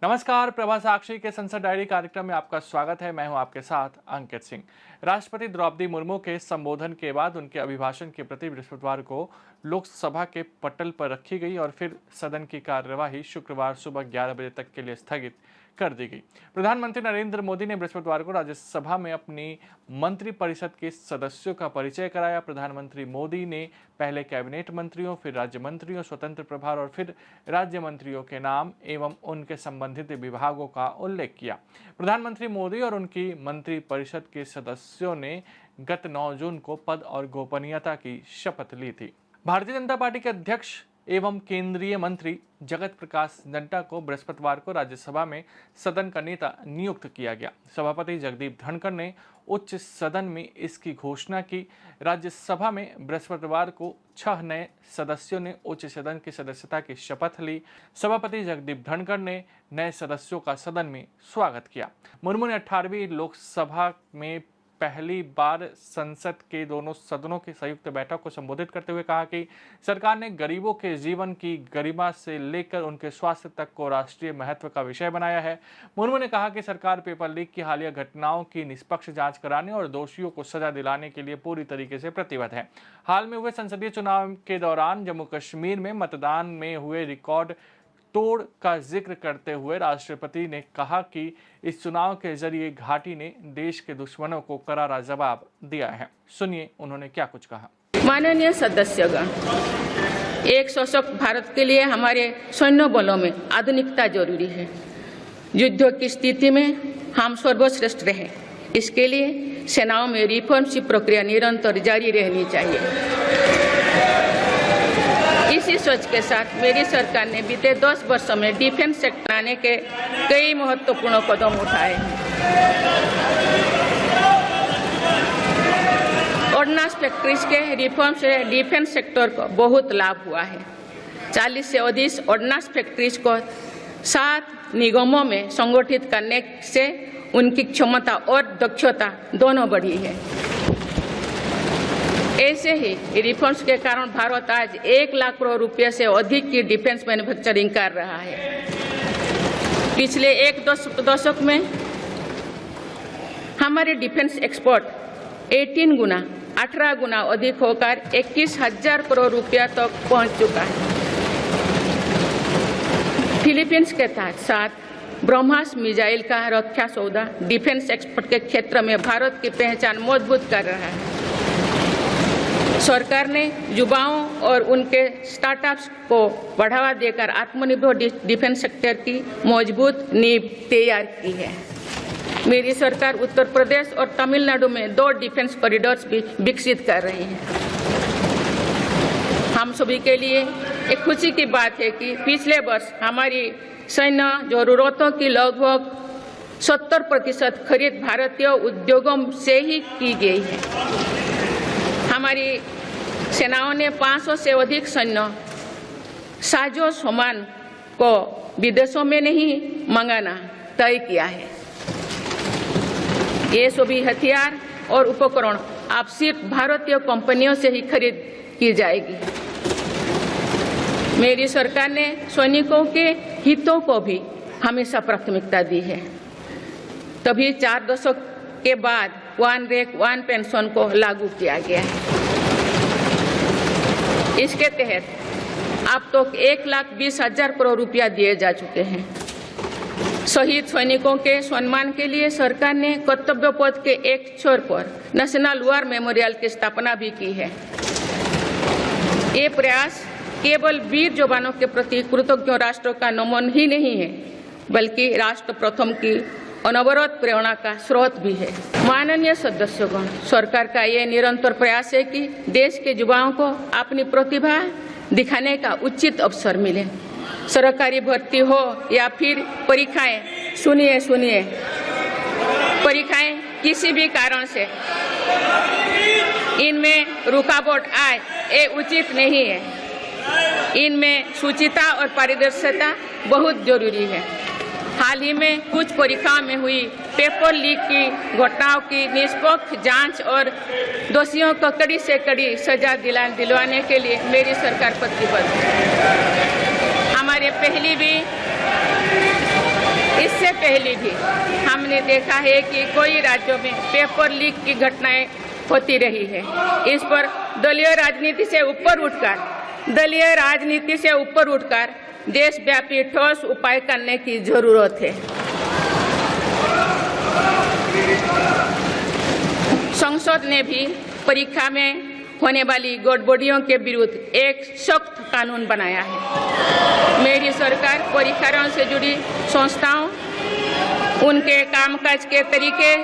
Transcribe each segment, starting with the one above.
नमस्कार, प्रभा साक्षी के संसद डायरी कार्यक्रम में आपका स्वागत है। मैं हूं आपके साथ अंकित सिंह। राष्ट्रपति द्रौपदी मुर्मू के संबोधन के बाद उनके अभिभाषण के प्रति बृहस्पतिवार को लोकसभा के पटल पर रखी गई और फिर सदन की कार्यवाही शुक्रवार सुबह 11 बजे तक के लिए स्थगित कर दी गई। प्रधानमंत्री नरेंद्र मोदी ने बृहस्पतिवार को राज्यसभा में अपनी मंत्रिपरिषद के सदस्यों का परिचय कराया। प्रधानमंत्री मोदी ने पहले कैबिनेट मंत्रियों, फिर राज्य मंत्रियों, स्वतंत्र प्रभार और फिर राज्य मंत्रियों के नाम एवं उनके संबंधित विभागों का उल्लेख किया। प्रधानमंत्री मोदी और उनकी मंत्रिपरिषद के सदस्यों ने गत 9 जून को पद और गोपनीयता की शपथ ली थी। भारतीय जनता पार्टी के अध्यक्ष एवं केंद्रीय मंत्री जगत प्रकाश नड्डा को बृहस्पतिवार को राज्यसभा में सदन का नेता नियुक्त किया गया। सभापति जगदीप धनखड़ ने उच्च सदन में इसकी घोषणा की। राज्यसभा में बृहस्पतिवार को 6 नए सदस्यों ने उच्च सदन की सदस्यता की शपथ ली। सभापति जगदीप धनखड़ ने नए सदस्यों का सदन में स्वागत किया। मुर्मू ने 18वीं लोकसभा में पहली बार संसद के दोनों सदनों की संयुक्त बैठक को संबोधित करते हुए कहा कि सरकार ने गरीबों के जीवन की गरिमा से लेकर उनके स्वास्थ्य तक को राष्ट्रीय महत्व का विषय बनाया है। मुर्मू ने कहा कि सरकार पेपर लीक की हालिया घटनाओं की निष्पक्ष जांच कराने और दोषियों को सजा दिलाने के लिए पूरी तरीके से प्रतिबद्ध है। हाल में हुए संसदीय चुनाव के दौरान जम्मू कश्मीर में मतदान में हुए रिकॉर्ड तोड़ का जिक्र करते हुए राष्ट्रपति ने कहा कि इस चुनाव के जरिए घाटी ने देश के दुश्मनों को करारा जवाब दिया है। सुनिए उन्होंने क्या कुछ कहा। माननीय सदस्यगण, एक सशक्त भारत के लिए हमारे सैन्य बलों में आधुनिकता जरूरी है। युद्ध की स्थिति में हम सर्वश्रेष्ठ रहे, इसके लिए सेनाओं में रिफॉर्म्स की प्रक्रिया निरंतर जारी रहनी चाहिए। इसी सोच के साथ मेरी सरकार ने बीते 10 वर्षों में डिफेंस सेक्टर आने के कई महत्वपूर्ण कदम उठाए हैं। ऑर्डिनेंस फैक्ट्रीज के रिफॉर्म से डिफेंस सेक्टर को बहुत लाभ हुआ है। 40 से अधिक ऑर्डिनेंस फैक्ट्रीज को 7 निगमों में संगठित करने से उनकी क्षमता और दक्षता दोनों बढ़ी है। ऐसे ही रिफॉर्म्स के कारण भारत आज 1 लाख करोड़ रुपए से अधिक की डिफेंस मैन्युफैक्चरिंग कर रहा है। पिछले एक दशक में हमारे डिफेंस एक्सपोर्ट 18 गुना अधिक होकर 21,000 करोड़ रुपया तक पहुंच चुका है। फिलीपींस के साथ ब्रह्मास मिसाइल का रक्षा सौदा डिफेंस एक्सपोर्ट के क्षेत्र में भारत की पहचान मजबूत कर रहा है। सरकार ने युवाओं और उनके स्टार्टअप्स को बढ़ावा देकर आत्मनिर्भर डिफेंस सेक्टर की मजबूत नींव तैयार की है। मेरी सरकार उत्तर प्रदेश और तमिलनाडु में 2 डिफेंस कॉरिडोर्स भी विकसित कर रही है। हम सभी के लिए एक खुशी की बात है कि पिछले वर्ष हमारी सैन्य जरूरतों की लगभग 70% खरीद भारतीय उद्योगों से ही की गई है। हमारी सेनाओं ने 500 से अधिक सैन्य साजो सामान को विदेशों में नहीं मंगाना तय किया है। ये सभी हथियार और उपकरण अब सिर्फ भारतीय कंपनियों से ही खरीद की जाएगी। मेरी सरकार ने सैनिकों के हितों को भी हमेशा प्राथमिकता दी है। तभी 4 दशक के बाद 1 रैंक 1 पेंशन को लागू किया गया है। इसके तहत अब तक 1,20,000 करोड़ रुपया दिए जा चुके हैं। शहीद सैनिकों के सम्मान के लिए सरकार ने कर्तव्य पथ के एक छोर पर नेशनल वॉर मेमोरियल की स्थापना भी की है। ये प्रयास केवल वीर जवानों के प्रति कृतज्ञ राष्ट्र का नमन ही नहीं है, बल्कि राष्ट्र प्रथम की अनवरत प्रेरणा का स्रोत भी है। माननीय सदस्यगण, सरकार का ये निरंतर प्रयास है कि देश के युवाओं को अपनी प्रतिभा दिखाने का उचित अवसर मिले। सरकारी भर्ती हो या फिर परीक्षाएं, सुनिए परीक्षाएं किसी भी कारण से इनमें रुकावट आए, ये उचित नहीं है। इनमें शुचिता और पारदर्शिता बहुत जरूरी है। हाल ही में कुछ परीक्षाओं में हुई पेपर लीक की घटनाओं की निष्पक्ष जांच और दोषियों को कड़ी से कड़ी सजा दिलवाने के लिए मेरी सरकार प्रतिबद्ध है। हमारे पहले भी पहले भी हमने देखा है कि कई राज्यों में पेपर लीक की घटनाएं होती रही है। इस पर दलीय राजनीति से ऊपर उठकर देशव्यापी ठोस उपाय करने की जरूरत है। संसद ने भी परीक्षा में होने वाली गड़बड़ियों के विरुद्ध एक सख्त कानून बनाया है। मेरी सरकार परीक्षाओं से जुड़ी संस्थाओं, उनके कामकाज के तरीके,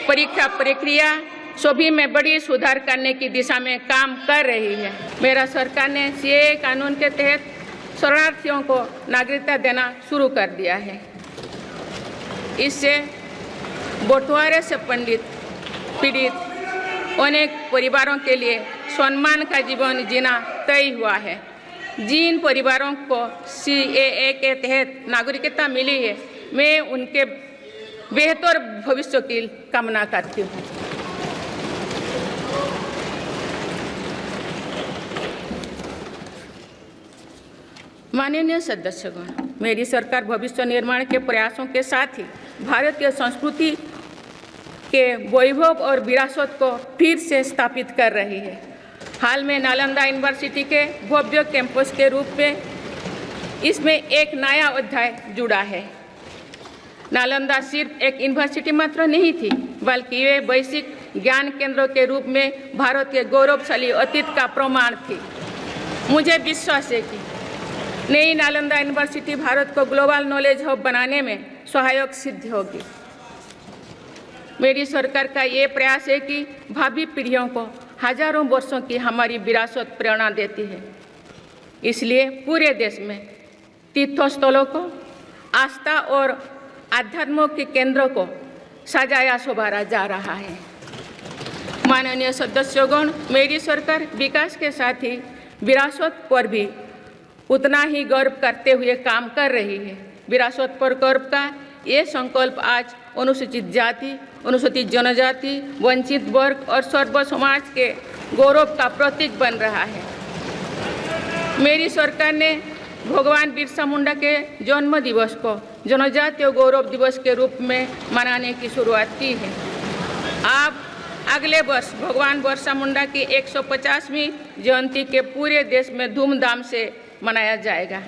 परीक्षा प्रक्रिया सभी में बड़ी सुधार करने की दिशा में काम कर रही है। मेरा सरकार ने सीएए कानून के तहत शरणार्थियों को नागरिकता देना शुरू कर दिया है। इससे बंटवारे से पीड़ित अनेक परिवारों के लिए सम्मान का जीवन जीना तय हुआ है। जिन परिवारों को सीएए के तहत नागरिकता मिली है, मैं उनके बेहतर भविष्य की कामना करती हूँ। माननीय सदस्यगण, मेरी सरकार भविष्य निर्माण के प्रयासों के साथ ही भारतीय संस्कृति के वैभव और विरासत को फिर से स्थापित कर रही है। हाल में नालंदा यूनिवर्सिटी के भव्य कैंपस के रूप में इसमें एक नया अध्याय जुड़ा है। नालंदा सिर्फ एक यूनिवर्सिटी मात्र नहीं थी, बल्कि ये वैश्विक ज्ञान केंद्र के रूप में भारत के गौरवशाली अतीत का प्रमाण थी। मुझे विश्वास है कि नई नालंदा यूनिवर्सिटी भारत को ग्लोबल नॉलेज हब बनाने में सहायक सिद्ध होगी। मेरी सरकार का ये प्रयास है कि भावी पीढ़ियों को हजारों वर्षों की हमारी विरासत प्रेरणा देती है। इसलिए पूरे देश में तीर्थस्थलों को, आस्था और आध्यात्म के केंद्रों को सजाया संवारा जा रहा है। माननीय सदस्यगण, मेरी सरकार विकास के साथ ही विरासत पर भी उतना ही गर्व करते हुए काम कर रही है। विरासत पर गर्व का ये संकल्प आज अनुसूचित जाति, अनुसूचित जनजाति, वंचित वर्ग और सर्व समाज के गौरव का प्रतीक बन रहा है। मेरी सरकार ने भगवान बिरसा मुंडा के जन्म दिवस को जनजातीय गौरव दिवस के रूप में मनाने की शुरुआत की है। अब अगले वर्ष भगवान बिरसा मुंडा की 150वीं जयंती के पूरे देश में धूमधाम से मनाया जाएगा।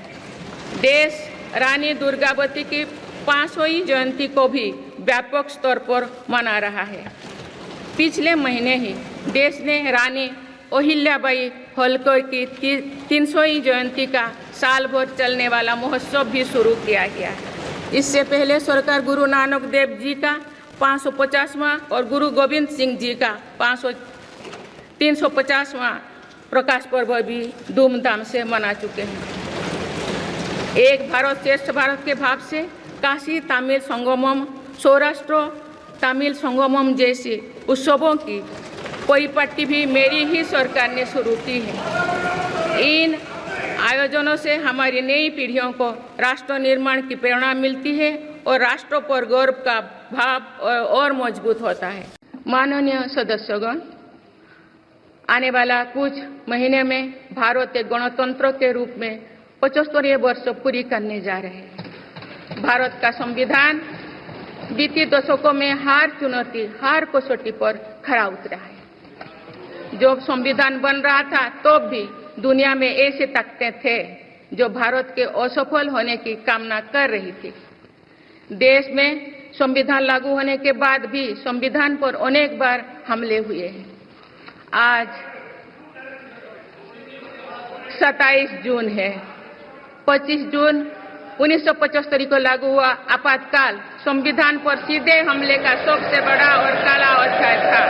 देश रानी दुर्गावती की 500वीं जयंती को भी व्यापक स्तर पर मना रहा है। पिछले महीने ही देश ने रानी अहिल्याबाई होलकर की 300वीं जयंती का साल भर चलने वाला महोत्सव भी शुरू किया गया। इससे पहले सरकार गुरु नानक देव जी का 550वां और गुरु गोविंद सिंह जी का 350वां प्रकाश पर्व भी धूमधाम से मना चुके हैं। एक भारत श्रेष्ठ भारत के भाव से काशी तमिल संगमम, सौराष्ट्र तमिल संगमम जैसे उत्सवों की परिपाटी भी मेरी ही सरकार ने शुरू की है। इन आयोजनों से हमारी नई पीढ़ियों को राष्ट्र निर्माण की प्रेरणा मिलती है और राष्ट्र पर गौरव का भाव और मजबूत होता है। माननीय सदस्यगण, आने वाला कुछ महीने में भारत एक गणतंत्र के रूप में 75वें वर्ष पूरी करने जा रहे हैं। भारत का संविधान बीते दशकों में हर चुनौती, हर कसौटी पर खरा उतरा है। जो संविधान बन रहा था तो भी दुनिया में ऐसे ताकतें थे जो भारत के असफल होने की कामना कर रही थी। देश में संविधान लागू होने के बाद भी संविधान पर अनेक बार हमले हुए हैं। आज 27 जून है। 25 जून 1975 को लागू हुआ आपातकाल संविधान पर सीधे हमले का सबसे बड़ा और काला अध्याय था।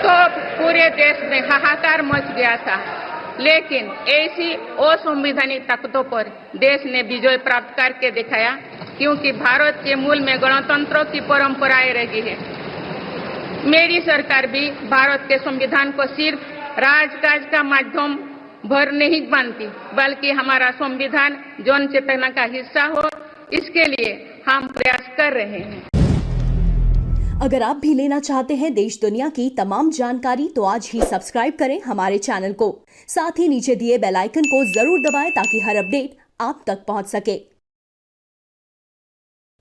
तो पूरे देश में हाहाकार मच गया था, लेकिन ऐसी असंवैधानिक ताकतों पर देश ने विजय प्राप्त करके दिखाया, क्योंकि भारत के मूल में गणतंत्र की परंपराएं रही है। मेरी सरकार भी भारत के संविधान को सिर्फ राजकाज का माध्यम भर नहीं मानती, बल्कि हमारा संविधान जन चेतना का हिस्सा हो, इसके लिए हम प्रयास कर रहे हैं। अगर आप भी लेना चाहते हैं देश दुनिया की तमाम जानकारी तो आज ही सब्सक्राइब करें हमारे चैनल को। साथ ही नीचे दिए बेल आइकन को जरूर दबाएं ताकि हर अपडेट आप तक पहुंच सके।